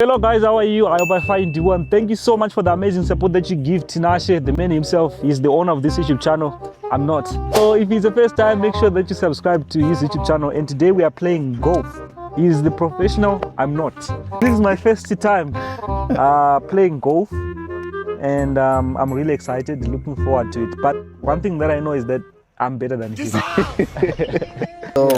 Hello guys, how are you? I hope I find you well. Thank you so much for the amazing support that you give Tinashe, the man himself. He's the owner of this YouTube channel. I'm not. So if it's the first time, make sure that you subscribe to his YouTube channel. And today we are playing golf. He's the professional, I'm not. This is my first time playing golf. And I'm really excited, looking forward to it. But one thing that I know is that I'm better than him. So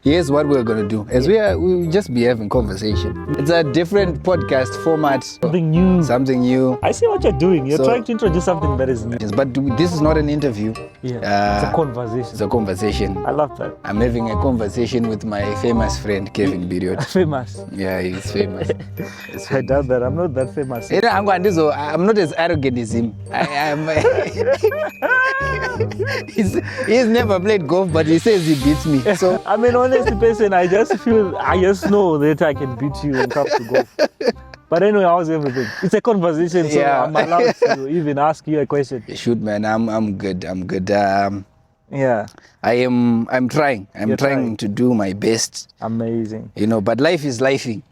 here's what we're gonna do. As we'll just be having conversation. It's a different podcast format. Something new. Something new. I see what you're doing. You're trying to introduce something that is new. But this is not an interview. Yeah, it's a conversation. It's a conversation. I love that. I'm having a conversation with my famous friend Kevin Biriot. Famous? Yeah, he's famous. I doubt that. I'm not that famous. I'm not as arrogant as him. He's never played golf, but he says he beats me. So I'm an honest person. I just know that I can beat you when it comes to golf. But anyway, how's everything? It's a conversation, so yeah. I'm allowed to even ask you a question. Shoot, man, I'm good. Yeah. I'm trying. I'm trying to do my best. Amazing. You know, but life is lifing.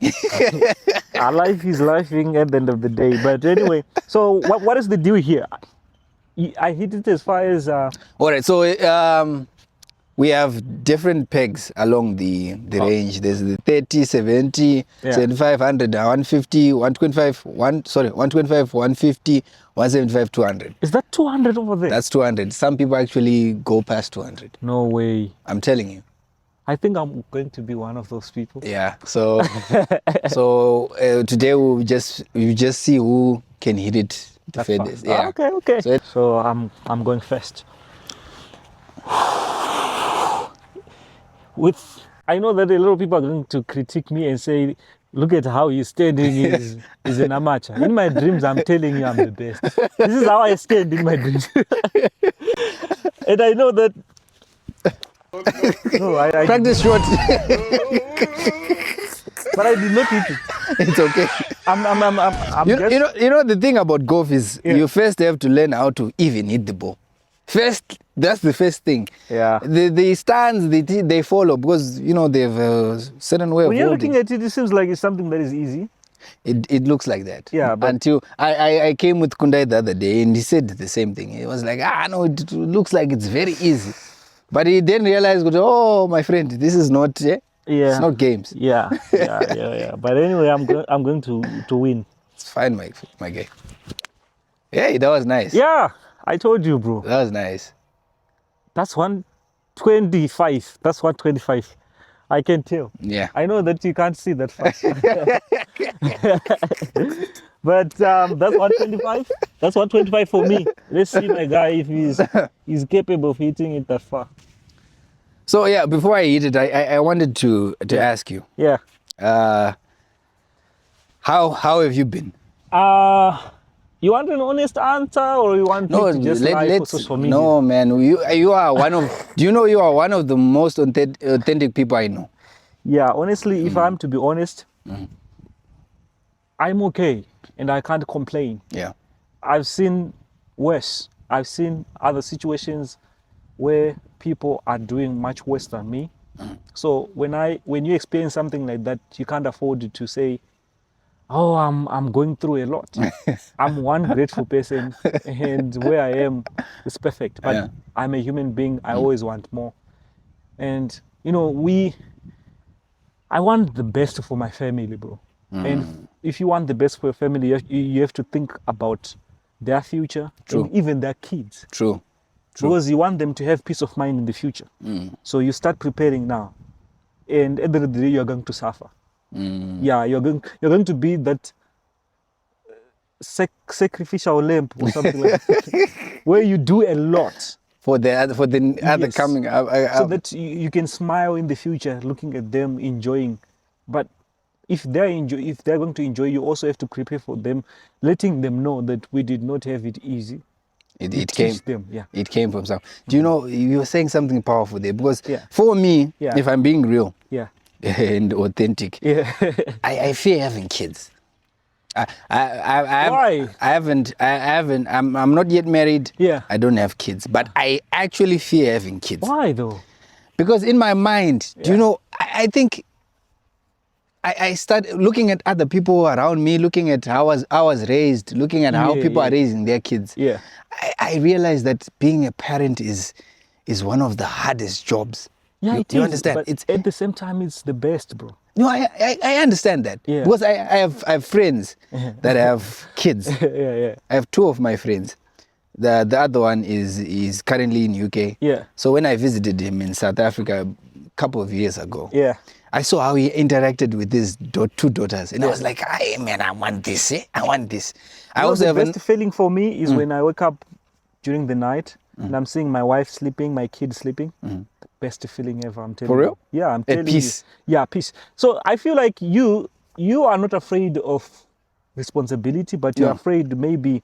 Life is lifing at the end of the day. But anyway, so what is the deal here? I hit it as far as all right, so we have different pegs along the range. There's the 30, 70, 75, 100, 150, 125, 125, 150, 175, 200. Is that 200 over there? That's 200. Some people actually go past 200. No way. I'm telling you. I think I'm going to be one of those people. Yeah. So today we just see who can hit it the furthest. Yeah. Okay. So I'm going first. I know that a lot of people are going to critique me and say, look at how he's standing, he's an amateur. In my dreams, I'm telling you I'm the best. This is how I stand in my dreams. And I know that... No, I practice short. But I did not hit it. It's okay. You know the thing about golf is you first have to learn how to even hit the ball. First, that's the first thing. Yeah. The stands they follow because you know they have a certain way of when you're holding. Looking at it, it seems like it's something that is easy. It looks like that. Yeah. But until I came with Kundai the other day and he said the same thing. He was like, no, it looks like it's very easy. But he then realized, oh my friend, this is not it's not games. Yeah. But anyway, I'm going to win. It's fine, my guy. Yeah, that was nice. Yeah. I told you, bro. That was nice. That's 125. That's 125. I can tell. Yeah. I know that you can't see that fast. But that's 125. That's 125 for me. Let's see my guy if he's capable of hitting it that far. So yeah, before I hit it, I wanted to ask you. Yeah. How have you been? You want an honest answer, or you want to just lie for social media? No, man. You are one of. Do you know you are one of the most authentic people I know? Yeah, honestly, if I'm to be honest, I'm okay, and I can't complain. Yeah. I've seen worse. I've seen other situations where people are doing much worse than me. So when you experience something like that, you can't afford to say, oh, I'm going through a lot. I'm one grateful person, and where I am is perfect. But I'm a human being. I always want more. And, you know, I want the best for my family, bro. And if you want the best for your family, you have to think about their future and even their kids. True. Because you want them to have peace of mind in the future. So you start preparing now. And at the end of the day, you're going to suffer. Yeah, you're going to be that sacrificial lamb or something like that, where you do a lot for the other coming up, so that you can smile in the future, looking at them enjoying. But if they're going to enjoy, you also have to prepare for them, letting them know that we did not have it easy. It came them. Yeah. It came from some. Do you know you were saying something powerful there? Because for me, if I'm being real, and authentic, I fear having kids. Why? I haven't. I'm not yet married. Yeah. I don't have kids, but I actually fear having kids. Why though? Because in my mind, do you know? I think I started looking at other people around me, looking at how I was raised, looking at how people are raising their kids. Yeah. I realized that being a parent is one of the hardest jobs. Yeah, you understand? But it's at the same time, it's the best, bro. No, I understand that. Yeah. Because I have friends that have kids. Yeah. I have 2 of my friends. The other one is currently in UK. Yeah. So when I visited him in South Africa a couple of years ago, yeah, I saw how he interacted with his 2 daughters, and I was like, "Hey, man, I want this. I want this." I also the best feeling for me is when I wake up during the night and I'm seeing my wife sleeping, my kids sleeping. The best feeling ever. I'm telling you. For real? Yeah, I'm telling peace. you. Yeah, peace. So I feel like you are not afraid of responsibility, but you're afraid maybe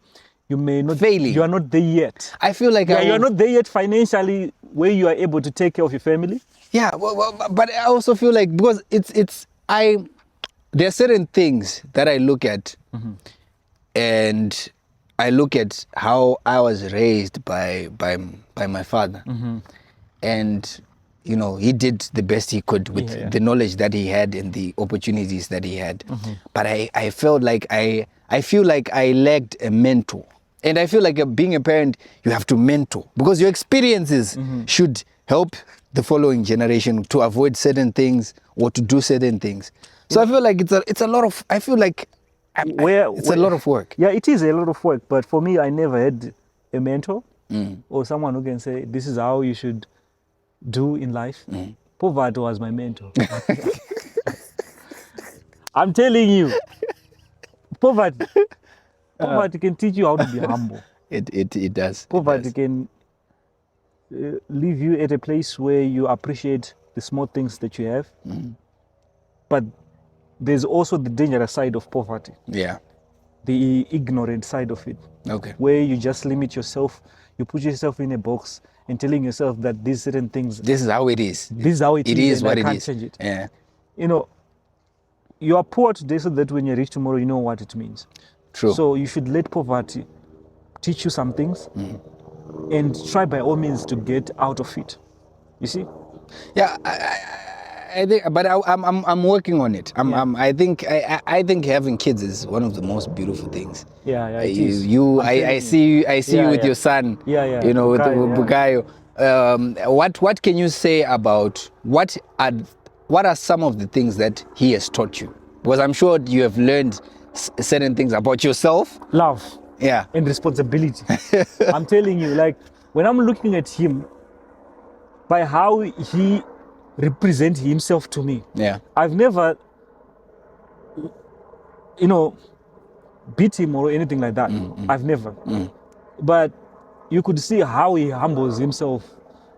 you may not. Failing. You are not there yet. I feel like you are not there yet financially, where you are able to take care of your family. Yeah, but I also feel like because there are certain things that I look at, and I look at how I was raised by my father, and you know, he did the best he could with the knowledge that he had and the opportunities that he had. But I felt like I feel like I lacked a mentor, and I feel like being a parent, you have to mentor because your experiences should help the following generation to avoid certain things or to do certain things. So I feel like it's a lot of. I feel like it's a lot of work. Yeah, it is a lot of work. But for me, I never had a mentor or someone who can say this is how you should do in life. Poverty was my mentor. I'm telling you, poverty can teach you how to be humble. It does. Poverty can leave you at a place where you appreciate the small things that you have. But there's also the dangerous side of poverty. Yeah. The ignorant side of it. Okay. Where you just limit yourself, you put yourself in a box and telling yourself that these certain things. This is how it is. This is how it is. It is what I it can't is. change it. Yeah. You know, you are poor today so that when you're rich tomorrow, you know what it means. True. So you should let poverty teach you some things and try by all means to get out of it. You see? Yeah, I think, but I'm working on it. I think having kids is one of the most beautiful things. Yeah, it is. I see you with your son. Yeah. You know, Bukayo, with Bukayo. What can you say about what are some of the things that he has taught you? Because I'm sure you have learned certain things about yourself. Love. Yeah. And responsibility. I'm telling you, like when I'm looking at him, by how he represents himself to me. Yeah. I've never, beat him or anything like that. I've never. But you could see how he humbles himself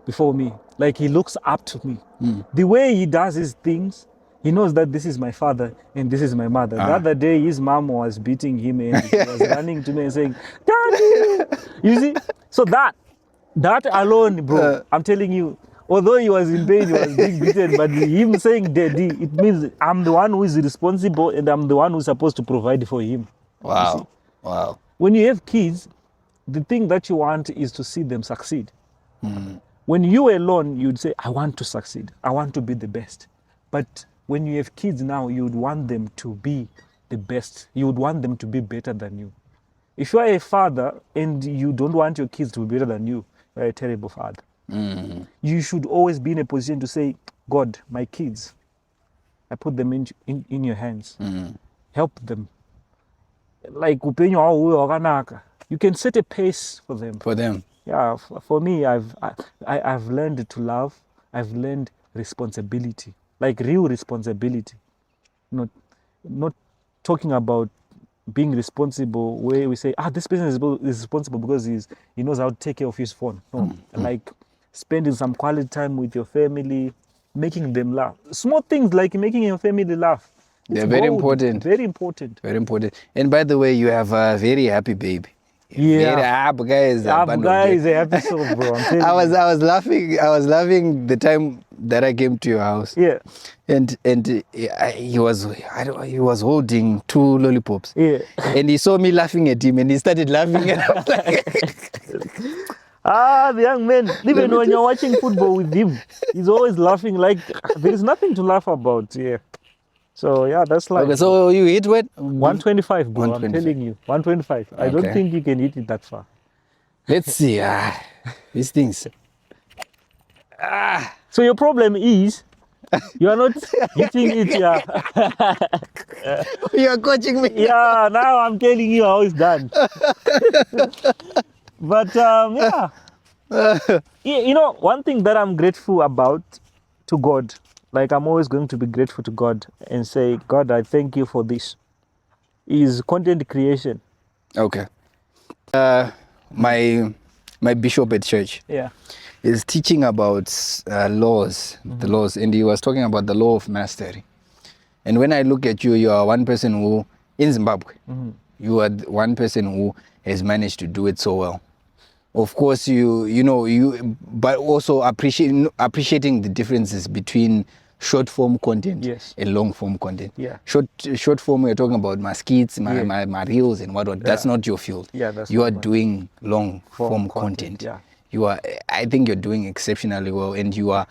before me. Like he looks up to me. The way he does his things, he knows that this is my father and this is my mother. The other day, his mom was beating him and he was running to me and saying, "Daddy!" You see? So that alone, bro, I'm telling you, although he was in pain, he was being beaten, but him saying daddy, it means I'm the one who is responsible and I'm the one who's supposed to provide for him. Wow. Wow. When you have kids, the thing that you want is to see them succeed. When you were alone, you'd say, I want to succeed. I want to be the best. But when you have kids now, you would want them to be the best. You would want them to be better than you. If you are a father and you don't want your kids to be better than you, you're a terrible father. You should always be in a position to say, God, my kids, I put them in your hands. Help them. Like, you can set a pace for them. For them. Yeah, for me, I've learned to love. I've learned responsibility, like real responsibility. Not talking about being responsible where we say, this person is responsible because he knows how to take care of his phone. No, like spending some quality time with your family, making them laugh. Small things like making your family laugh. They're very important. Very important. Very important. And by the way, you have a very happy baby. Yeah, Abu guy is a happy soul, bro. I was laughing the time that I came to your house. Yeah, and he was holding 2 lollipops. Yeah, and he saw me laughing at him, and he started laughing. And I was like, the young man. Even when you're watching football with him, he's always laughing. Like there is nothing to laugh about. Yeah. So yeah, that's like Okay, so you hit what? 125, bro. 125. I'm telling you, 125. I don't Okay. think you can hit it that far. Let's see. These things. So your problem is you are not hitting it, yeah. You are coaching me. Yeah, now I'm telling you how it's done. But yeah. You know, one thing that I'm grateful about to God, like I'm always going to be grateful to God and say, God, I thank you for this, is content creation. Okay. My bishop at church is teaching about laws, the laws, and he was talking about the law of mastery. And when I look at you, you are one person who, in Zimbabwe, you are one person who has managed to do it so well. Of course, but also appreciating the differences between short form content and long form content. Yeah. Short form, we're talking about my skits, my reels and what. That's not your field. Yeah, that's you not are mine. doing long form content. Yeah. I think you're doing exceptionally well, and you are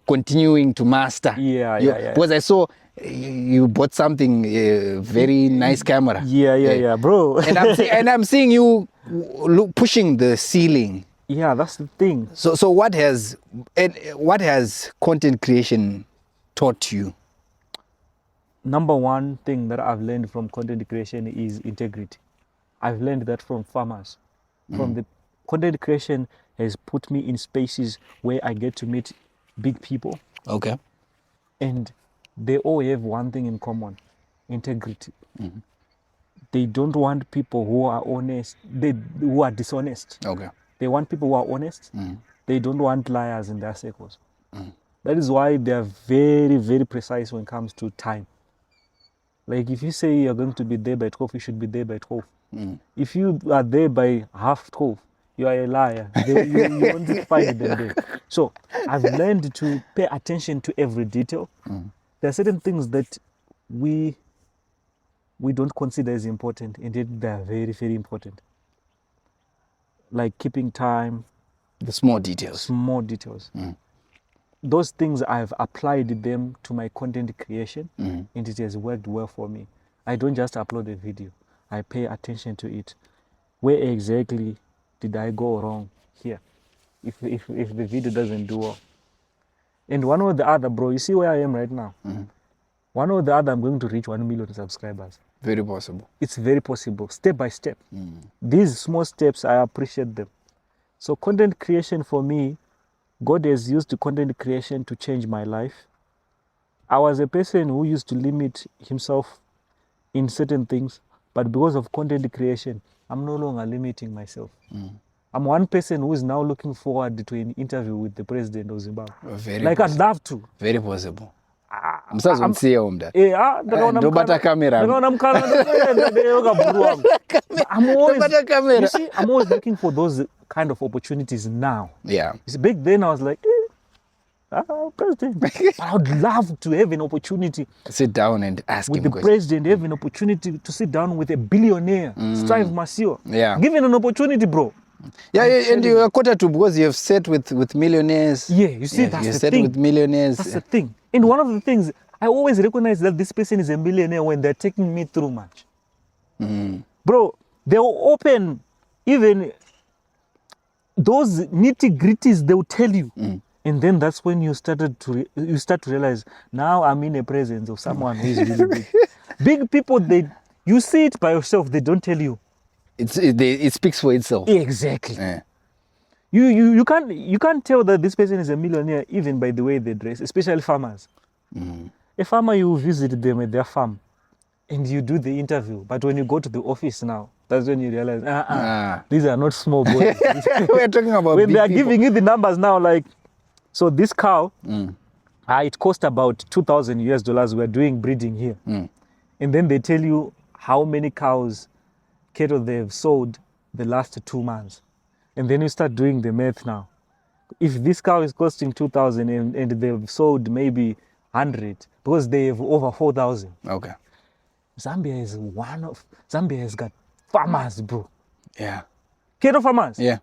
continuing to master. Yeah. Because I saw you bought something, very nice camera. Yeah, bro. and I'm seeing you pushing the ceiling. Yeah, that's the thing. So what has content creation taught you? Number one thing that I've learned from content creation is integrity. I've learned that from farmers. From the content creation has put me in spaces where I get to meet big people. Okay. And they all have one thing in common: integrity. They don't want people who are honest, who are dishonest. Okay. They want people who are honest. They don't want liars in their circles. That is why they are very, very precise when it comes to time. Like if you say you're going to be there by 12, you should be there by 12. If you are there by half 12, you are a liar. You won't find them there. So I've learned to pay attention to every detail. There are certain things that we don't consider as important, and yet they are very, very important. Like keeping time. The small details. Small details. Those things, I've applied them to my content creation, and it has worked well for me. I don't just upload a video. I pay attention to it. Where exactly did I go wrong here? If the video doesn't do well. And one or the other, bro, you see where I am right now? One or the other, I'm going to reach 1 million subscribers. Very possible. It's very possible, step by step. These small steps, I appreciate them. So content creation for me, God has used content creation to change my life. I was a person who used to limit himself in certain things, but because of content creation, I'm no longer limiting myself. I'm one person who is now looking forward to an interview with the president of Zimbabwe. I'd love to. Very possible. I'm always looking for those kind of opportunities now. Yeah. Back then I was like, president. But I would love to have an opportunity. Sit down and ask with him the president, have an opportunity to sit down with a billionaire, Strive Masio. Yeah. Given an opportunity, bro. Yeah, and you are quarter to because you have sat with millionaires. Yeah, you see, that's the thing. With millionaires. That's the thing. And one of the things, I always recognize that this person is a millionaire when they're taking me through much. Bro, they'll open even those nitty-gritties, they'll tell you. And then that's when you start to realize, now I'm in the presence of someone who is really big. Big people, you see it by yourself, they don't tell you. It speaks for itself. Exactly. Yeah. You can't tell that this person is a millionaire even by the way they dress, especially farmers. A farmer, you visit them at their farm and you do the interview, but when you go to the office now, that's when you realize, these are not small boys. We're talking about when they are people. giving you the numbers now, like, so this cow, it cost about $2,000 we're doing breeding here. And then they tell you how many cattle they've sold the last 2 months. And then you start doing the math now. If this cow is costing 2,000 and they've sold maybe 100, because they have over 4,000. Okay. Zambia has got farmers, bro. Yeah. Cattle farmers? Yeah.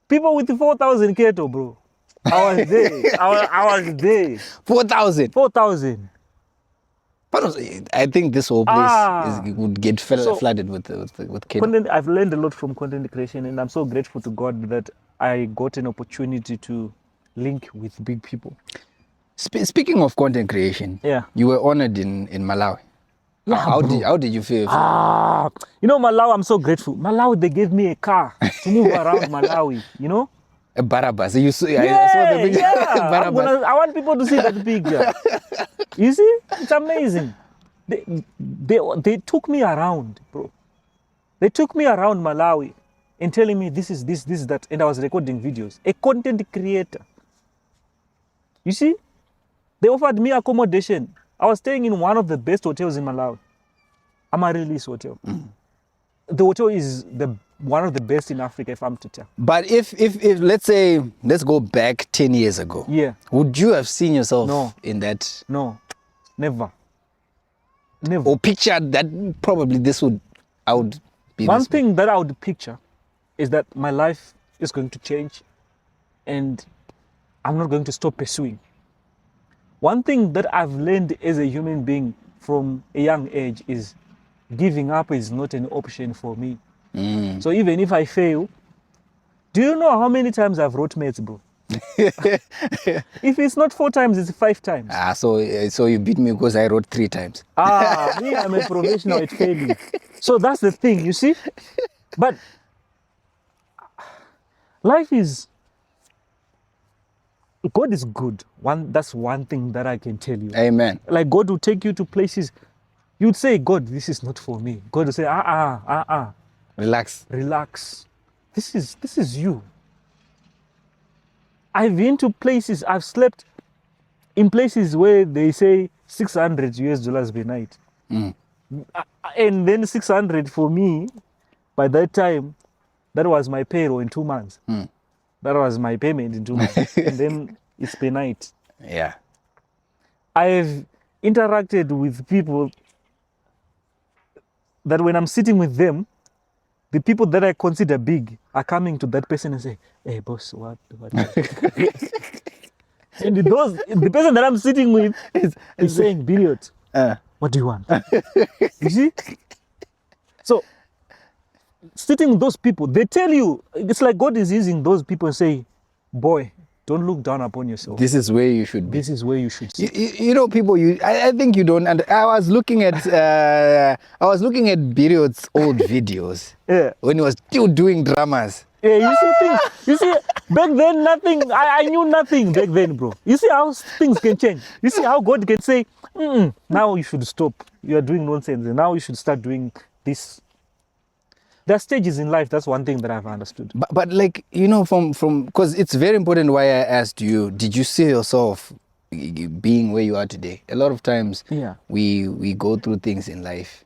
People with 4,000 cattle, bro. I was there. I was there. 4,000. 4,000. But I think this whole place would get flooded with kids. I've learned a lot from content creation, and I'm so grateful to God that I got an opportunity to link with big people. Speaking of content creation, you were honored in Malawi. Yeah, how did you feel? You know, Malawi, I'm so grateful. Malawi, they gave me a car to move around Malawi, you know? A Barabbas. I saw the picture. Yeah. I want people to see that picture. You see? It's amazing. They took me around, bro. They took me around Malawi and telling me this is that. And I was recording videos. A content creator. You see? They offered me accommodation. I was staying in one of the best hotels in Malawi. Amaryllis Hotel. The hotel is one of the best in Africa, if I'm to tell. But if let's say, let's go back 10 years ago. Yeah. Would you have seen yourself in that? No, never. Or pictured that probably I would be one thing that I would picture is that my life is going to change and I'm not going to stop pursuing. One thing that I've learned as a human being from a young age is giving up is not an option for me. So even if I fail, do you know how many times I've wrote mates, bro? If it's not 4 times, it's 5 times. So you beat me because I wrote 3 times. Me, I'm a professional at failing. So that's the thing, you see? But life is... God is good. That's one thing that I can tell you. Amen. Like God will take you to places. You'd say, God, this is not for me. God will say, Relax. This is you. I've been to places, I've slept in places where they say $600 per night. And then 600 for me, by that time, that was my payroll in 2 months. That was my payment in 2 months. And then it's per night. Yeah. I've interacted with people that when I'm sitting with them, the people that I consider big are coming to that person and say, hey, boss, what? And the person that I'm sitting with is saying, Billiot, what do you want? You see? So, sitting with those people, they tell you, it's like God is using those people and say, boy, don't look down upon yourself. This is where you should be. This is where you should sit. You know, people, I think you don't, and I was looking at Billiot's old videos when he was still doing dramas. Yeah, you see things. You see, back then nothing. I knew nothing back then, bro. You see how things can change. You see how God can say, now you should stop. You are doing nonsense, and now you should start doing this. There are stages in life. That's one thing that I've understood. But like, you know, from because it's very important why I asked you, did you see yourself being where you are today? A lot of times we go through things in life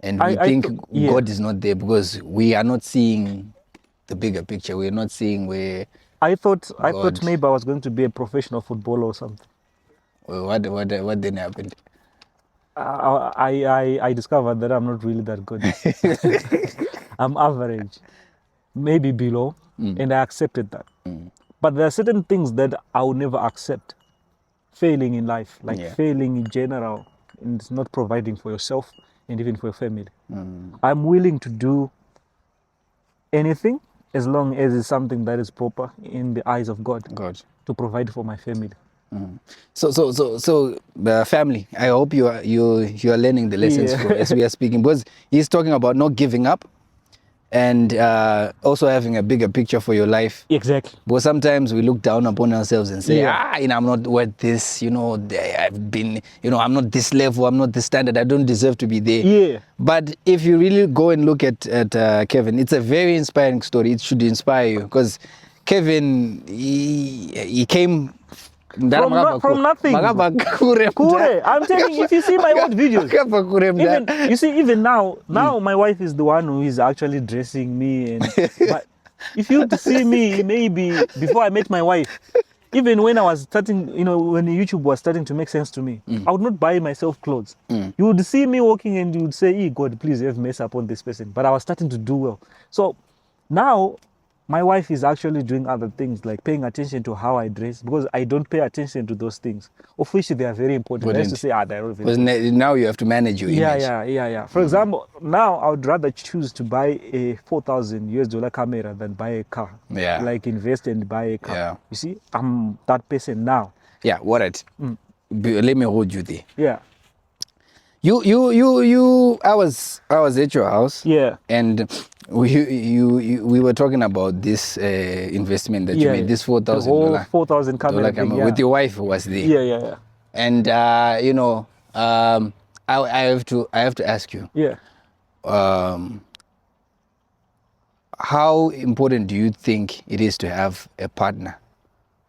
and we think God is not there because we are not seeing the bigger picture. We're not seeing where I thought maybe I was going to be a professional footballer or something. Well, what then happened? I discovered that I'm not really that good. I'm average, maybe below, and I accepted that. But there are certain things that I will never accept. Failing in life, like failing in general, and not providing for yourself and even for your family. I'm willing to do anything as long as it's something that is proper in the eyes of God. To provide for my family. So family, I hope you are learning the lessons as we are speaking, because he's talking about not giving up and also having a bigger picture for your life. Exactly. Because sometimes we look down upon ourselves and say, I'm not worth this, I've been, I'm not this level, I'm not this standard, I don't deserve to be there. Yeah. But if you really go and look at Kevin, it's a very inspiring story. It should inspire you, because Kevin, he came from nothing. I'm telling you, if you see my old videos, even now my wife is the one who is actually dressing me. But if you see me, maybe before I met my wife, even when I was starting, when YouTube was starting to make sense to me, I would not buy myself clothes. You would see me walking and you would say, God, please have mercy upon this person. But I was starting to do well. So now My wife is actually doing other things, like paying attention to how I dress, because I don't pay attention to those things, of which they are very important. I used to say, they're very important. Because now you have to manage your image. Yeah. For example, now I would rather choose to buy a $4,000 camera than buy a car. Yeah. Like invest and buy a car. Yeah. You see, I'm that person now. Yeah, what? Let me hold you there. Yeah. I was at your house. Yeah. And we were talking about this investment that you made, this $4,000. $4,000 camera thing, with your wife who was there. Yeah. And I have to ask you. Yeah. How important do you think it is to have a partner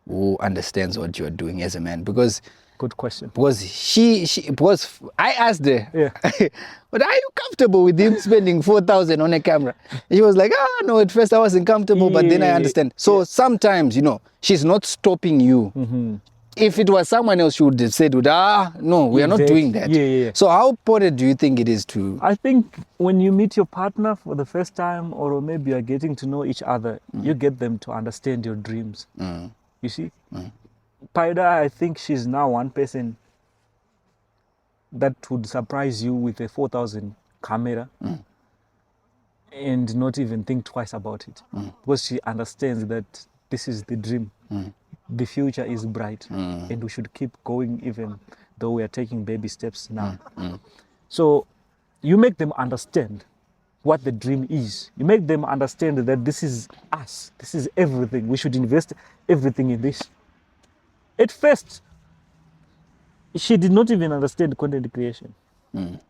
who understands what you are doing as a man? Because good question. Because I asked her, yeah. But are you comfortable with him spending $4,000 on a camera? And she was like, no, at first I wasn't comfortable, but then I understand. So sometimes, she's not stopping you. Mm-hmm. If it was someone else, she would have said, no, we are not doing that. Yeah. So how important do you think it is to... I think when you meet your partner for the first time, or maybe you're getting to know each other, you get them to understand your dreams. You see? Paida, I think she's now one person that would surprise you with a 4,000 camera and not even think twice about it, because she understands that this is the dream. The future is bright, and we should keep going even though we are taking baby steps now. So you make them understand what the dream is. You make them understand that this is us. This is everything. We should invest everything in this. At first, she did not even understand content creation,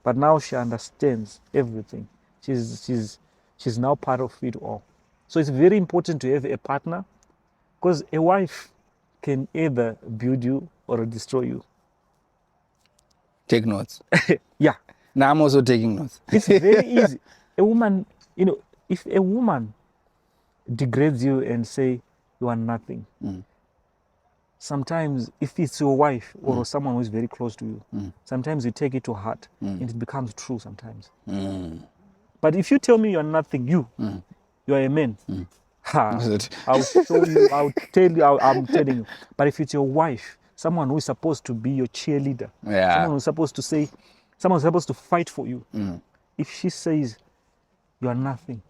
but now she understands everything. She's now part of it all. So it's very important to have a partner, because a wife can either build you or destroy you. Take notes. Yeah. Now I'm also taking notes. It's very easy. A woman, if a woman degrades you and say you are nothing, sometimes if it's your wife or someone who is very close to you, sometimes you take it to heart and it becomes true sometimes. But if you tell me you're nothing, you are a man, I'll show you, I'll tell you, I'm telling you. But if it's your wife, someone who is supposed to be your cheerleader, someone who's supposed to say, someone who's supposed to fight for you, if she says you are nothing,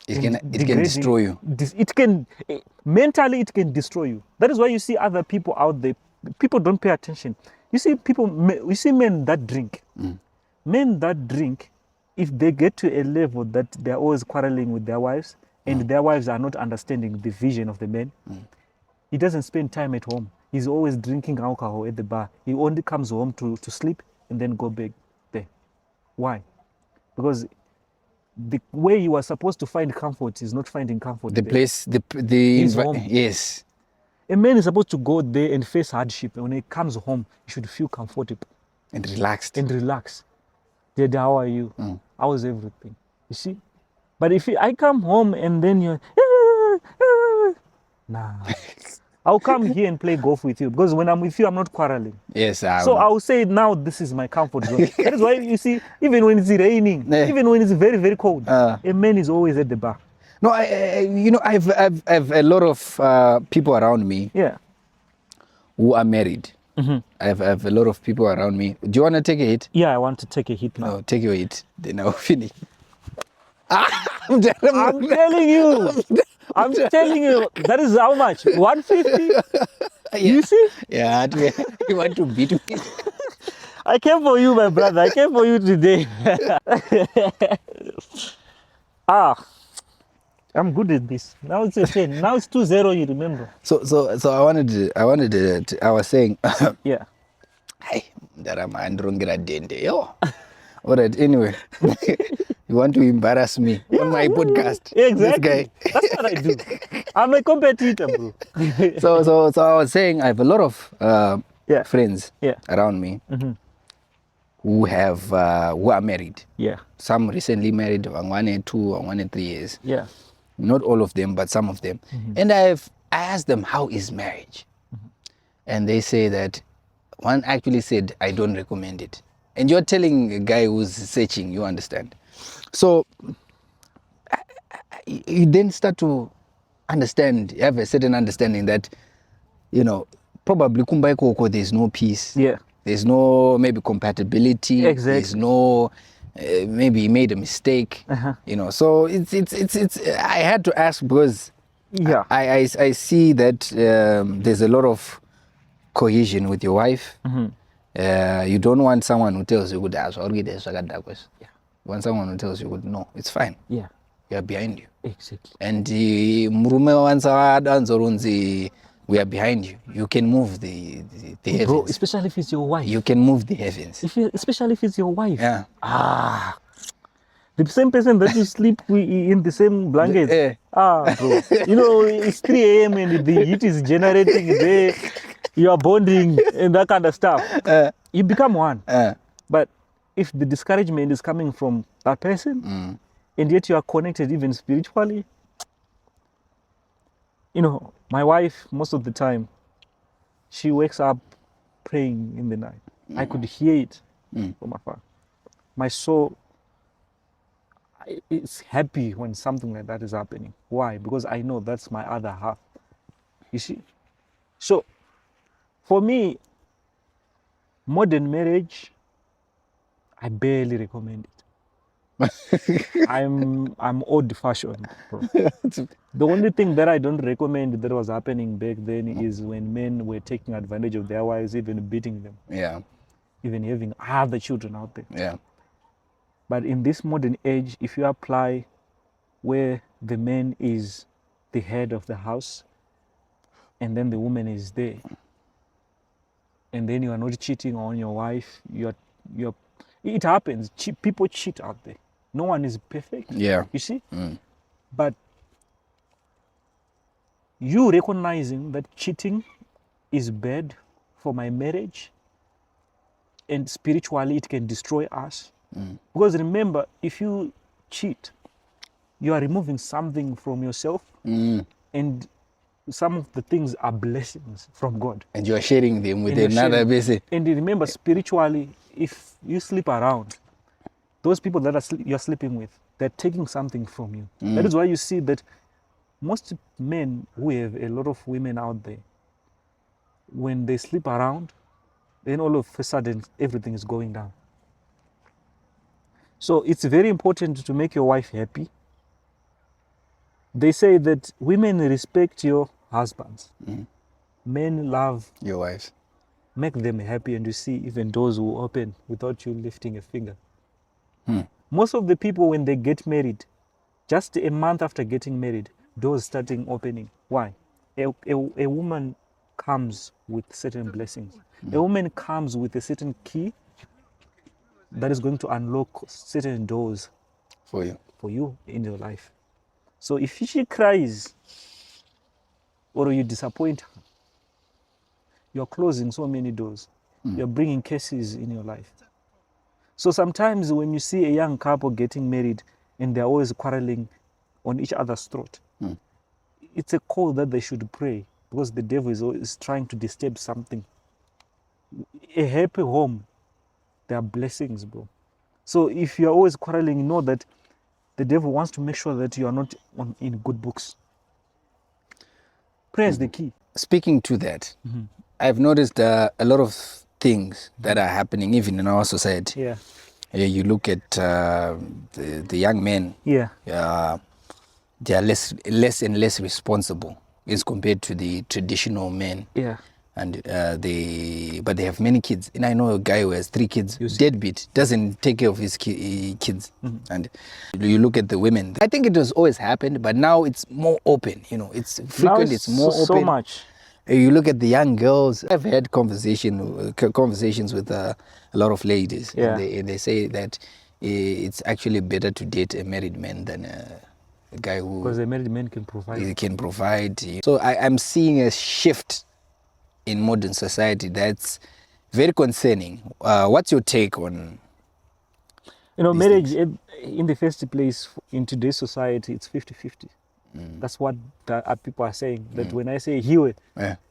it can destroy you. Mentally it can destroy you. That is why you see other people out there, people don't pay attention. You see men that drink. Men that drink, if they get to a level that they're always quarreling with their wives, and their wives are not understanding the vision of the man, he doesn't spend time at home. He's always drinking alcohol at the bar. He only comes home to sleep and then go back there. Why? Because the way you are supposed to find comfort is not finding comfort the there. Place, His home. Yes. A man is supposed to go there and face hardship. And when he comes home, he should feel comfortable. And relaxed. Dad, how are you? How is everything? You see? But if I come home and then you're... Nah. I'll come here and play golf with you, because when I'm with you, I'm not quarreling. Yes. So I'll say, now this is my comfort zone. That is why you see, even when it's raining, even when it's very, very cold, a man is always at the bar. No, I've a lot of people around me who are married. I have a lot of people around me. Do you want to take a hit? Yeah, I want to take a hit now. No, take your hit. Then I'll finish. I'm telling you, that is how much? 150? You see? Yeah, you want to beat me? I came for you, my brother. I came for you today. I'm good at this. Now it's a 10. Now it's 2-0, you remember. So I was saying, yeah. Hey, all right, anyway. You want to embarrass me on my podcast. Exactly. This guy. That's what I do. I'm a competitor, bro. So I was saying I have a lot of friends around me who are married. Yeah. Some recently married, 1 or 2 or 1 or 3 years. Yeah. Not all of them, but some of them. And I asked them, how is marriage? And they say that one actually said, I don't recommend it. And you're telling a guy who's searching, you understand. So you then start to have a certain understanding that, you know, probably kumbaikoko there's no peace. Yeah. There's no maybe compatibility. Exactly. There's no maybe he made a mistake. You know, so it's I had to ask because I see that there's a lot of cohesion with your wife. You don't want someone who tells you, "Good, you want someone who tells you, "No, it's fine." Yeah, we are behind you. Exactly. And murume wanza we are behind you. You can move the heavens. Bro, especially if it's your wife. You can move the heavens. Especially if it's your wife. Yeah. The same person that you sleep in the same blanket. Bro. You know, it's 3 a.m. and the heat is generating there. You are bonding and that kind of stuff. You become one. But if the discouragement is coming from that person, and yet you are connected even spiritually, you know, my wife, most of the time, she wakes up praying in the night. I could hear it from afar. My soul is happy when something like that is happening. Why? Because I know that's my other half. You see? So, for me, modern marriage, I barely recommend it. I'm old-fashioned, bro. The only thing that I don't recommend that was happening back then is when men were taking advantage of their wives, even beating them. Yeah. Even having other children out there. Yeah. But in this modern age, if you apply where the man is the head of the house and then the woman is there, and then you are not cheating on your wife, it happens. People cheat out there. No one is perfect. Yeah. You see? But you recognizing that cheating is bad for my marriage and spiritually it can destroy us. Because remember, if you cheat, you are removing something from yourself and some of the things are blessings from God. And you are sharing them with another person. And remember, spiritually, if you sleep around, those people that you're sleeping with, they're taking something from you. That is why you see that most men who have a lot of women out there, when they sleep around, then all of a sudden, everything is going down. So it's very important to make your wife happy. They say that women respect your husbands. Men love your wives. Make them happy, and you see even doors will open without you lifting a finger. Most of the people, when they get married, just a month after getting married, doors starting opening. Why? A woman comes with certain blessings. A woman comes with a certain key that is going to unlock certain doors for you in your life. So if she cries or you disappoint her, you're closing so many doors. You're bringing cases in your life. So sometimes when you see a young couple getting married and they're always quarreling on each other's throat, it's a call that they should pray, because the devil is always trying to disturb something. A happy home, there are blessings, bro. So if you're always quarreling, know that the devil wants to make sure that you are not in good books. Prayer is the key. Speaking to that, I've noticed a lot of things that are happening even in our society. Yeah. You look at the young men. Yeah. They are less and less responsible as compared to the traditional men. Yeah. And but they have many kids. And I know a guy who has 3 kids, deadbeat, doesn't take care of his kids. And you look at the women. I think it has always happened, but now it's more open. You know, it's frequent. It's more open. So much. You look at the young girls. I've had conversations with a lot of ladies, and they say that it's actually better to date a married man than a guy who, because a married man can provide. He can provide. So I'm seeing a shift in modern society that's very concerning. What's your take on? You know, marriage in the first place in today's society, it's 50-50. That's what people are saying. That when I say hiwe,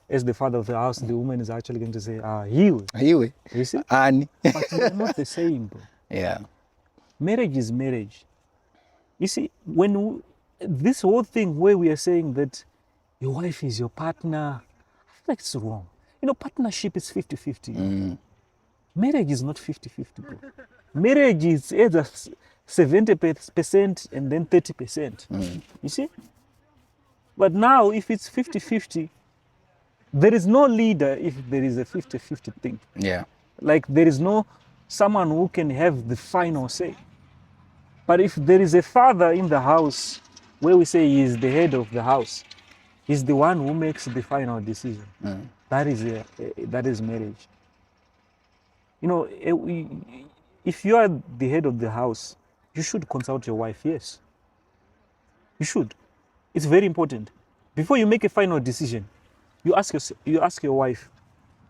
as the father of the house, the woman is actually going to say hiwe. Hiwe. You see? Ani. But they're not the same, bro. Yeah. Marriage is marriage. You see, when this whole thing where we are saying that your wife is your partner, I feel like it's wrong. Partnership is 50-50. Marriage is not 50-50, bro. Marriage is either 70% and then 30%. You see? But now, if it's 50-50, there is no leader if there is a 50-50 thing. Yeah. Like, there is no someone who can have the final say. But if there is a father in the house, where we say he is the head of the house, he's the one who makes the final decision. That is marriage. If you are the head of the house, you should consult your wife. Yes, you should. It's very important. Before you make a final decision, you ask your wife,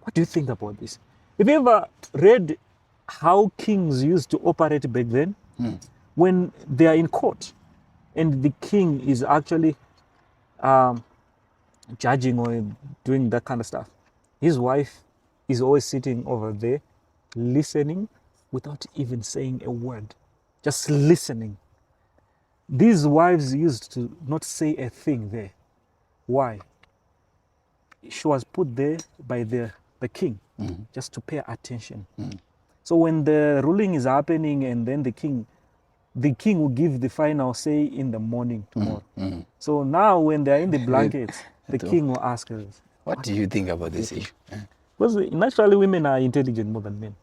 what do you think about this? Have you ever read how kings used to operate back then? When they are in court and the king is actually judging or doing that kind of stuff, his wife is always sitting over there listening without even saying a word, just listening. These wives used to not say a thing there. Why? She was put there by the king just to pay attention. So when the ruling is happening and then the king will give the final say in the morning tomorrow. So now when they're in the blankets, the king will ask her, what do you think about this issue? Because naturally women are intelligent more than men.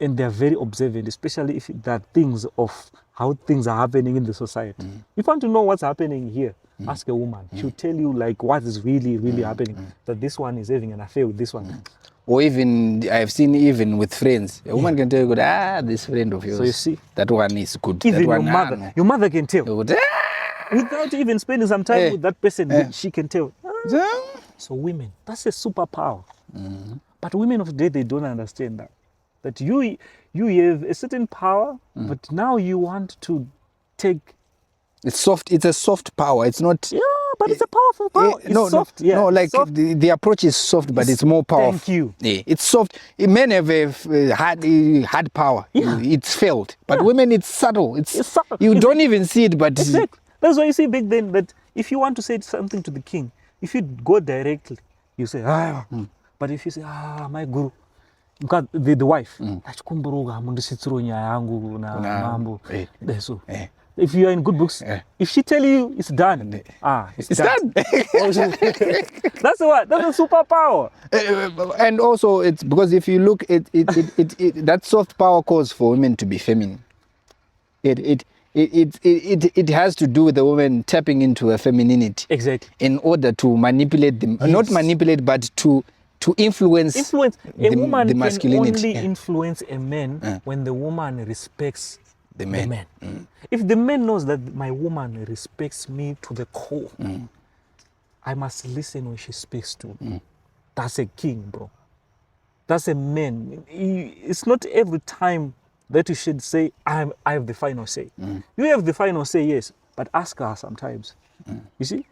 And they're very observant, especially if there are things of how things are happening in the society. If you want to know what's happening here, ask a woman. She'll tell you like what is really, really happening. That this one is having an affair with this one. Or even, I've seen even with friends, a woman can tell you, this friend of yours, so you see, that one is good. Even that one, no. Your mother can tell. Without even spending some time with that person, she can tell. So women, that's a superpower. But women of today, they don't understand that. That you have a certain power, but now you want to take... It's soft. It's a soft power. It's not... Yeah, but it's a powerful power. It's soft. No, like soft. The approach is soft, but it's more powerful. Thank you. Yeah, it's soft. Men have a hard power. Yeah. It's felt. But women, it's subtle. It's subtle. You don't even see it, but... Exactly. That's why you see back then that if you want to say something to the king, if you go directly, you say, But if you say, my guru, the wife, if you are in good books, if she tell you it's done, it's done. That's what. That's a superpower. And also, it's because if you look at it, that soft power calls for women to be feminine. It has to do with the woman tapping into her femininity. Exactly. In order to manipulate them, not manipulate, but to influence. A woman the masculinity. can only influence a man when the woman respects the man. If the man knows that my woman respects me to the core, I must listen when she speaks to me. That's a king, bro. That's a man. It's not every time that you should say, I have the final say. You have the final say, yes, but ask her sometimes. You see?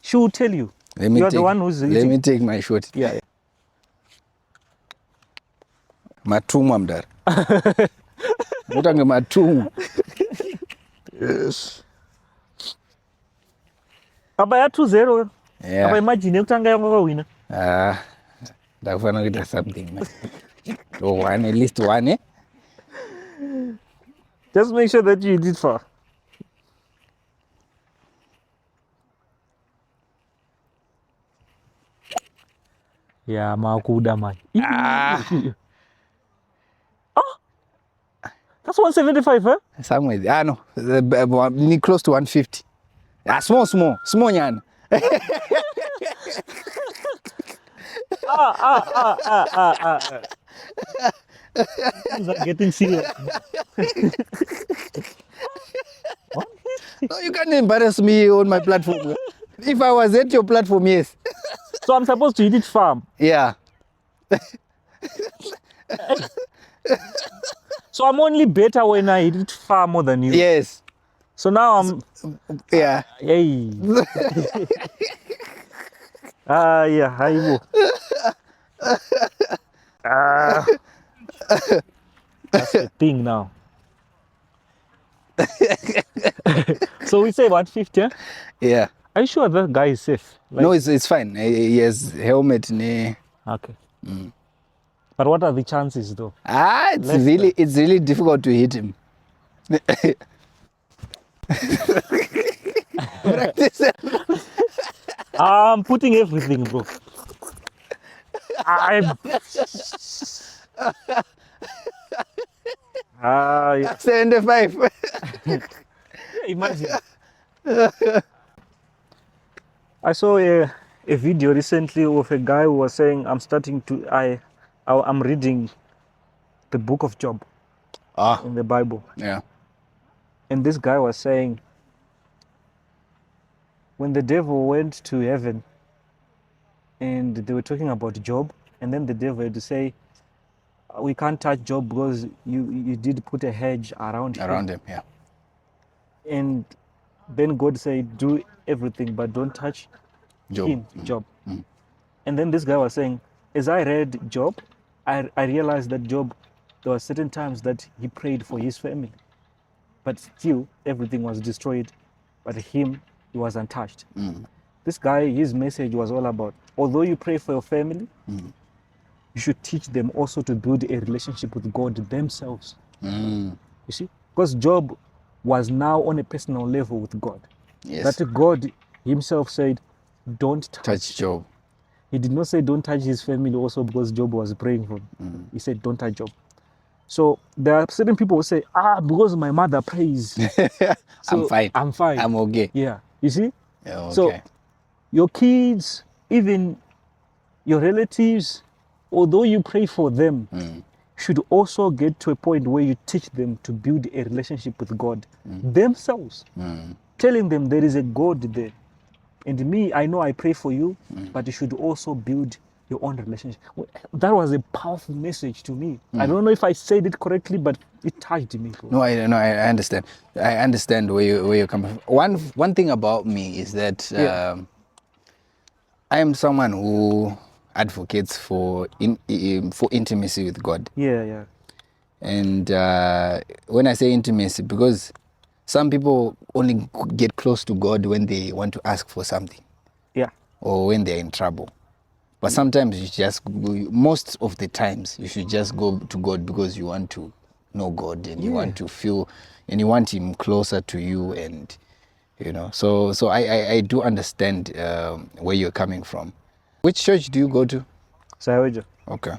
She will tell you. You are the one who's eating. Let me take my shot. Yeah. Matumu amdar. Mutange matumu. Yes. Abaya 2-0. Yeah. Aba imagine utanga yango wina. Ndakufana kuita something. One, at least one, eh? Just make sure that you did far. Yeah, makuda man. That's 175, huh? Somewhere. No. Close to 150. Small yan. Things are getting serious. No, you can't embarrass me on my platform. If I was at your platform, yes. So I'm supposed to hit it firm? Yeah. So I'm only better when I hit it far more than you? Yes. So now I'm... Yeah. Hey. Yeah, I will. That's the thing now. So we say 150, yeah? Yeah. Are you sure that guy is safe? Like, no, it's fine. He has helmet. Okay. But what are the chances though? It's really difficult to hit him. I'm putting everything, bro. Yeah. 75. Imagine. I saw a video recently of a guy who was saying, I'm reading the book of Job in the Bible. Yeah. And this guy was saying, when the devil went to heaven and they were talking about Job, and then the devil had to say, we can't touch Job because you did put a hedge around him. Yeah. And then God said, do everything, but don't touch Job. And then this guy was saying, as I read Job, I realized that Job, there were certain times that he prayed for his family, but still everything was destroyed, but him, he was untouched. This guy, his message was all about, although you pray for your family, you should teach them also to build a relationship with God themselves. You see? Because Job was now on a personal level with God. Yes. That God himself said, don't touch Job. He did not say don't touch his family also because Job was praying for him. He said don't touch Job. So there are certain people who say, because my mother prays. So I'm fine. I'm okay. Yeah. You see? Yeah, okay. So your kids, even your relatives, although you pray for them, should also get to a point where you teach them to build a relationship with God themselves. Telling them there is a God there. And me, I know I pray for you, but you should also build your own relationship. That was a powerful message to me. I don't know if I said it correctly, but it touched me. No, I understand. I understand where you're coming from. One thing about me is that I am someone who advocates for intimacy with God. Yeah. And when I say intimacy, because some people only get close to God when they want to ask for something. Yeah. Or when they're in trouble. But sometimes most of the times, you should just go to God because you want to know God and you want to feel, and you want Him closer to you, and So I do understand where you're coming from. Which church do you go to? Sayoja. Okay.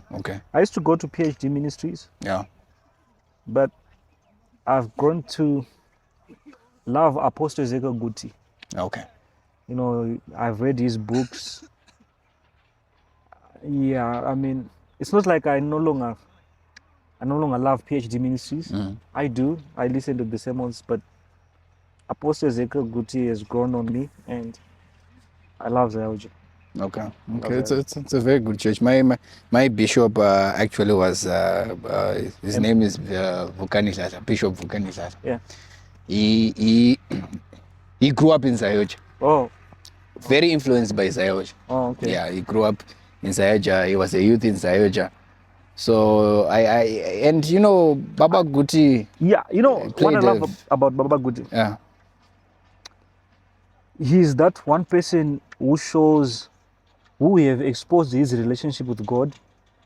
I used to go to PhD ministries. Yeah. But I've grown to love Apostle Sekuru. Okay. I've read his books. Yeah, I mean, it's not like I no longer love PhD ministries. I do. I listen to the sermons, but Apostle Sekuru has grown on me, and I love Zayoja. Okay. It's a very good church. My bishop actually was his name is Dhladhla, Bishop Dhladhla. Yeah. He grew up in Zayoja. Oh. Very influenced by Zayoja. Oh, okay. Yeah, he grew up in Zayoja. He was a youth in Zayoja. So Baba Guti. Yeah, what I love about Baba Guti. Yeah. He's that one person who shows, who have exposed his relationship with God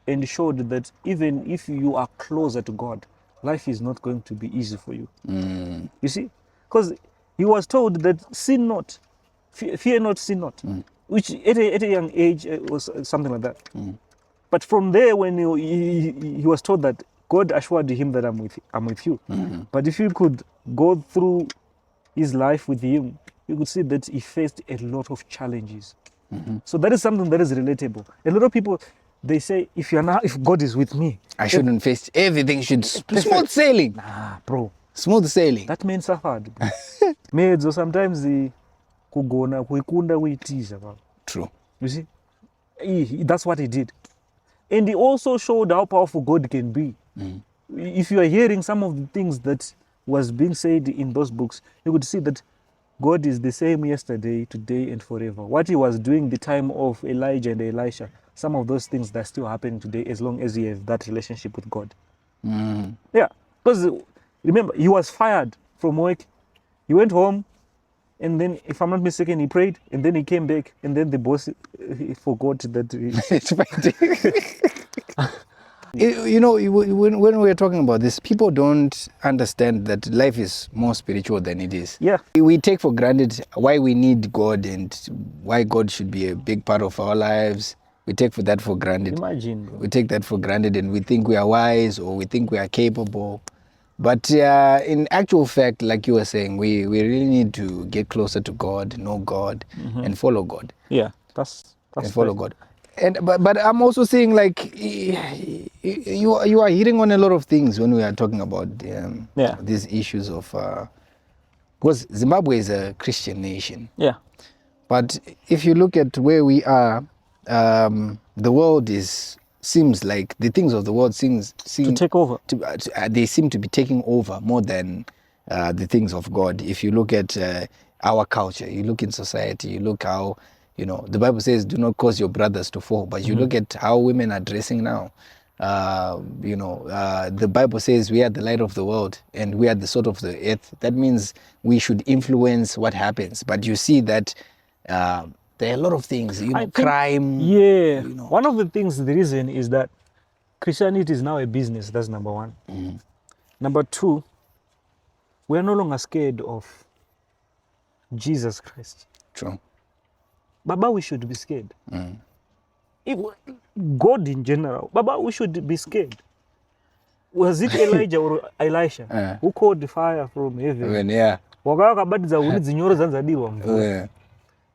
and showed that even if you are closer to God, life is not going to be easy for you. You see? Because he was told that sin not, fear not, sin not, which at a young age was something like that. But from there, when he was told that God assured him that I'm with you. But if you could go through his life with him, you could see that he faced a lot of challenges. So that is something that is relatable. A lot of people, they say, if God is with me, I shouldn't face everything. Smooth sailing. Nah, bro. Smooth sailing. That man suffered. Maids, or sometimes kugona kuikunda kuitiza. True. You see, that's what he did, and he also showed how powerful God can be. If you are hearing some of the things that was being said in those books, you could see that God is the same yesterday, today, and forever. What he was doing the time of Elijah and Elisha, some of those things that still happen today as long as you have that relationship with God. Yeah, because remember, he was fired from work. He went home, and then, if I'm not mistaken, he prayed, and then he came back, and then the boss he forgot that. It's You know, when we're talking about this, people don't understand that life is more spiritual than it is. Yeah. We take for granted why we need God and why God should be a big part of our lives. We take that for granted. Imagine, bro. We take that for granted, and we think we are wise or we think we are capable. But in actual fact, like you were saying, we really need to get closer to God, know God, and follow God. Yeah, that's and follow God. And but I'm also saying, like, you are hitting on a lot of things when we are talking about these issues of because Zimbabwe is a Christian nation. Yeah. But if you look at where we are, the world seems like the things of the world seem to take over. They seem to be taking over more than the things of God. If you look at our culture, you look in society, you look how, you know, the Bible says, do not cause your brothers to fall. But you look at how women are dressing now. You know, the Bible says we are the light of the world and we are the salt of the earth. That means we should influence what happens. But you see that there are a lot of things, you know, crime. Yeah. You know. One of the things, the reason is that Christianity is now a business. That's number one. Number two, we are no longer scared of Jesus Christ. True. Baba, we should be scared. If God in general, Baba, we should be scared. Was it Elijah or Elisha who called the fire from heaven? Yeah.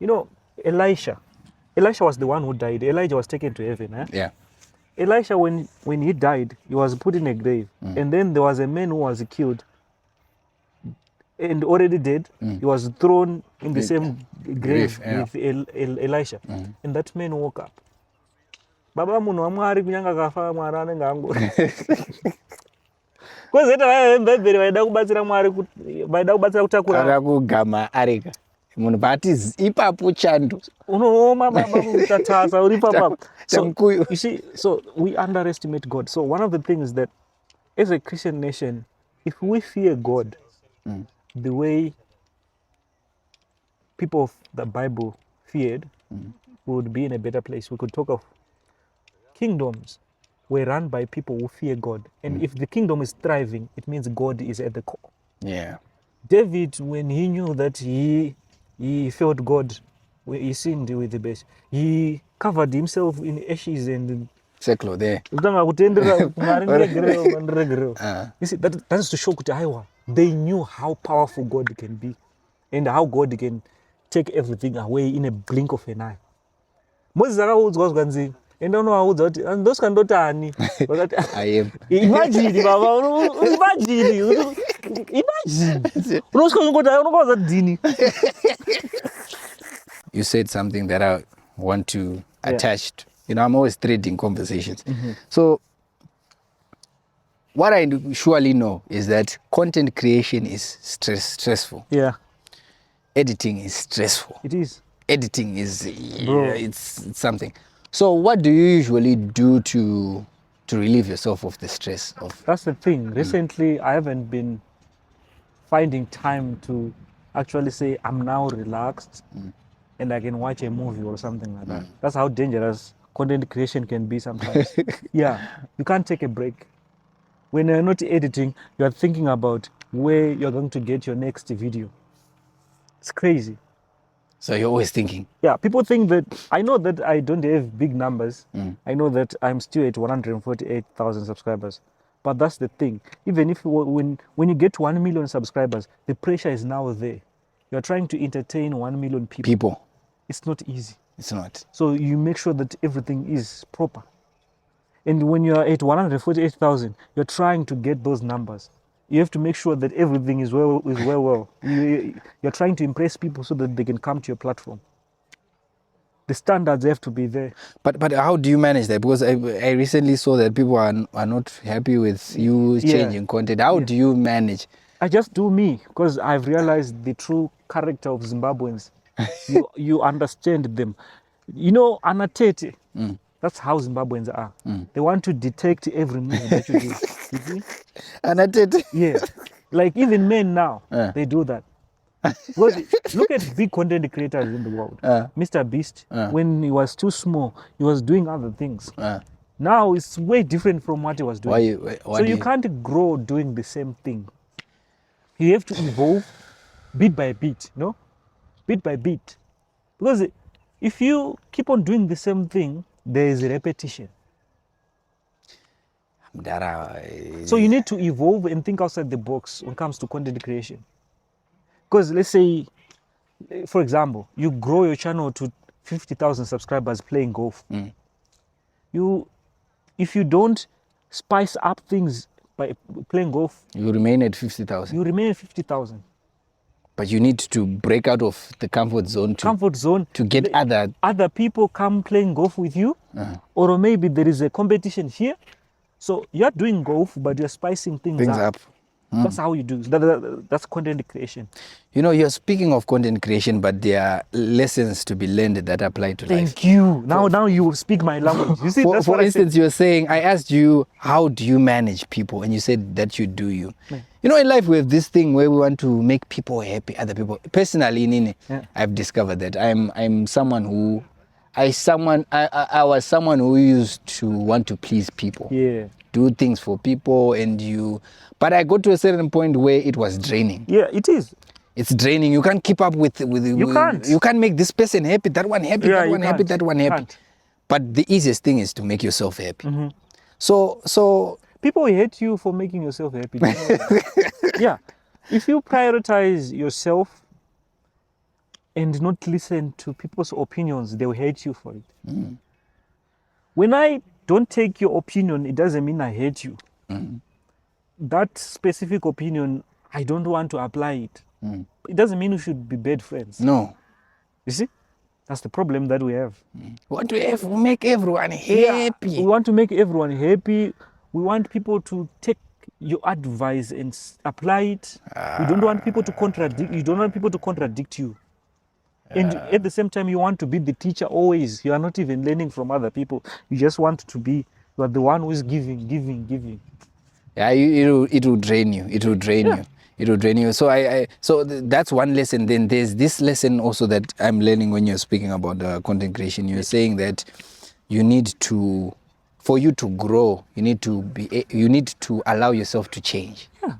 You know, Elisha was the one who died. Elijah was taken to heaven. Yeah. Elisha, when he died, he was put in a grave. And then there was a man who was killed and already dead. He was thrown in the same grave with Elisha. And that man woke up. Baba munhu waMwari kunyanga kafa Mwari anenge angori. Kwezeta vayembebheri vaida kubatsira Mwari vaida kubatsira kutakura. Ara kugama areka. Munhu bati ipapo chando. Unooma baba kutatasa uri papa. So you see, so we underestimate God. So one of the things that as a Christian nation, if we fear God the way people of the Bible feared, we would be in a better place. We could talk of kingdoms were run by people who fear God. And if the kingdom is thriving, it means God is at the core. Yeah. David, when he knew that he felt God, he sinned with the best, he covered himself in ashes and Sekuru there. You see, that is to show that they knew how powerful God can be and how God can take everything away in a blink of an eye. Moses and don't know that, and those can do tani. I am. Imagine, Baba. Imagine. You said something that I want to attach to. You know, I'm always threading conversations. So, what I surely know is that content creation is stressful. Yeah. Editing is stressful. It is. Editing is, it's something. So what do you usually do to relieve yourself of the stress of? That's the thing. Recently, I haven't been finding time to actually say I'm now relaxed and I can watch a movie or something like that. That's how dangerous content creation can be sometimes. Yeah, you can't take a break. When you're not editing, you're thinking about where you're going to get your next video. It's crazy. So you're always thinking. Yeah, people think that, I know that I don't have big numbers. I know that I'm still at 148,000 subscribers. But that's the thing. Even if when you get to 1 million subscribers, the pressure is now there. You're trying to entertain 1 million people. It's not easy. It's not. So you make sure that everything is proper. And when you're at 148,000, you're trying to get those numbers. You have to make sure that everything is well. You're trying to impress people so that they can come to your platform. The standards have to be there. But how do you manage that? Because I recently saw that people are not happy with you changing content. How do you manage? I just do me, because I've realized the true character of Zimbabweans. You understand them. You know, Anatete. That's how Zimbabweans are. They want to detect every move that you do. You see? Anatete. Yeah. Like even men now, they do that. Well, look at big content creators in the world. Mr. Beast, when he was too small, he was doing other things. Now it's way different from what he was doing. So you can't grow doing the same thing. You have to evolve bit by bit, no? Bit by bit. Because if you keep on doing the same thing, there is a repetition. So you need to evolve and think outside the box when it comes to content creation. Because let's say, for example, you grow your channel to 50,000 subscribers playing golf. If you don't spice up things by playing golf, you remain at 50,000. You remain at 50,000. But you need to break out of the comfort zone to get other people come playing golf with you, or maybe there is a competition here. So you're doing golf, but you're spicing things up. That's how you do. That's content creation. You know, you're speaking of content creation, but there are lessons to be learned that apply to life. Thank you. Now you speak my language. You see, for instance, you're saying, I asked you, how do you manage people? And you said that you do you. You know, in life we have this thing where we want to make people happy, other people. Personally, Nini, I've discovered that I'm someone who, I was someone who used to want to please people. Yeah. Do things for people but I got to a certain point where it was draining. Yeah, it is. It's draining. You can't keep up with you can't. You can't make this person happy, that one happy, that one happy, that one happy. But the easiest thing is to make yourself happy. So people hate you for making yourself happy. Yeah. If you prioritize yourself and not listen to people's opinions, they will hate you for it. When I don't take your opinion, it doesn't mean I hate you. That specific opinion, I don't want to apply it. It doesn't mean we should be bad friends. No. You see? That's the problem that we have. We want to make everyone happy. We want to make everyone happy. We want people to take your advice and apply it. We don't want people to contradict. You don't want people to contradict you. And at the same time, you want to be the teacher always. You are not even learning from other people. You just want to be, you are the one who is giving. Yeah, it will drain you. It will drain you. It will drain you. So that's one lesson. Then there's this lesson also that I'm learning when you're speaking about content creation. You're saying that you need to, for you to grow, you need to allow yourself to change. Yeah.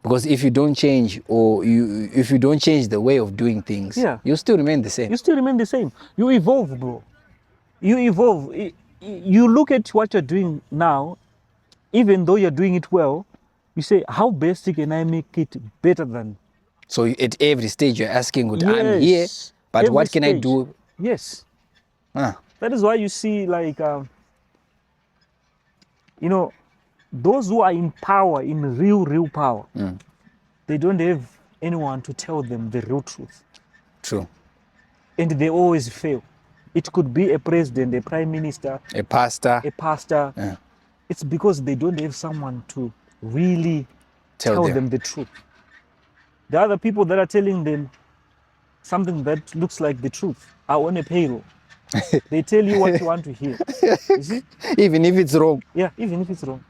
Because if you don't change, or if you don't change the way of doing things, you still remain the same. You still remain the same. You evolve, bro. You evolve. You look at what you're doing now, even though you're doing it well, you say, how best can I make it better than? So at every stage you're asking, I'm here, but what can I do? Yes. That is why you see, like, you know, those who are in power, in real power, they don't have anyone to tell them the real truth. True. And they always fail. It could be a president, a prime minister, a pastor. Yeah. It's because they don't have someone to really tell them the truth. The other people that are telling them something that looks like the truth are on a payroll. They tell you what you want to hear. You see? Even if it's wrong. Yeah, even if it's wrong.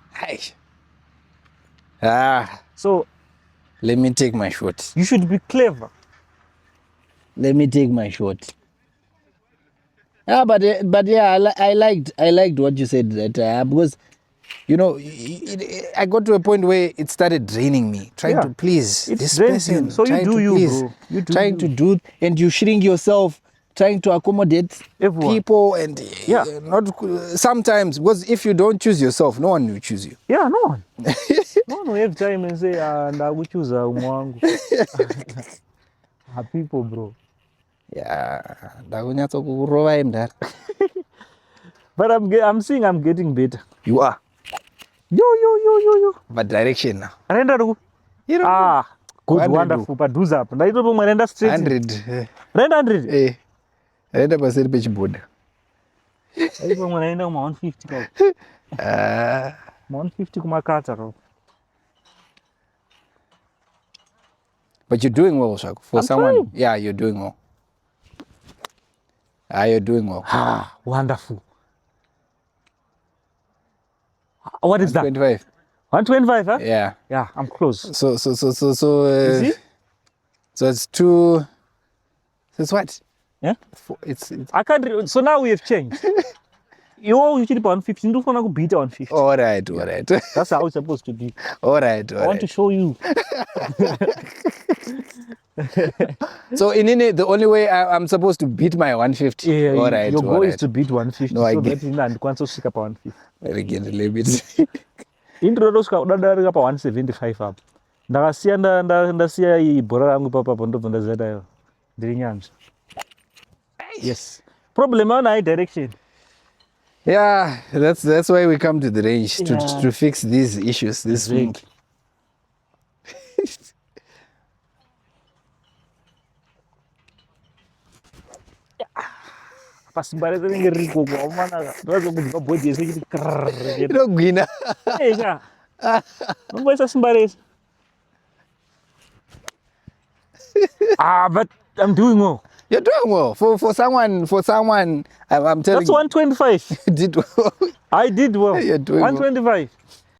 So let me take my shot. You should be clever. Let me take my shot. But yeah, I liked what you said, that because, you know, I got to a point where it started draining me, trying to please this person. So you do you, bro. You do trying to do, and you shrink yourself, trying to accommodate people, and not sometimes, because if you don't choose yourself, no one will choose you. Yeah, no one. No one will have time and say, I will choose Mwangu. People, bro. Yeah, but I'm seeing I'm getting better. You are. Yo. But direction now. Good, wonderful. But do that. I don't know straight. 100. 100. Eh. 100% page board. I don't know 150. 150 kumakata. But you're doing well, Shako. For someone, you're doing well. You're doing well. Wonderful. What is 125. that? 125, huh? Yeah. Yeah, I'm close. So, You see? So it's 2. So it's what? Yeah? It's I can't. So now we have changed. You usually 150. You don't want to beat 150. all right. That's how it's supposed to be. All right. I want to show you. So in the only way I'm supposed to beat my 150. Yeah, all right. Your goal is to beat 150. No, I so get that you can cancel up 150. Again, a little bit. Intro udadari apa 175 hapo. Ndakasiya ibhora rangu papa ndobva ndazeta ndiri nyanzvi. Yes. Problem on high direction. Yeah, that's why we come to the range to fix these issues this week. Pasimbare rinenge riko kwa mana ndazokuzwa body yese chiti krrrr. Inogwina. Eka. Nomboisa simbare. But I'm doing well. You're doing well. For someone, I'm telling That's 125. you. Did well. I did well. You're doing 125. Well.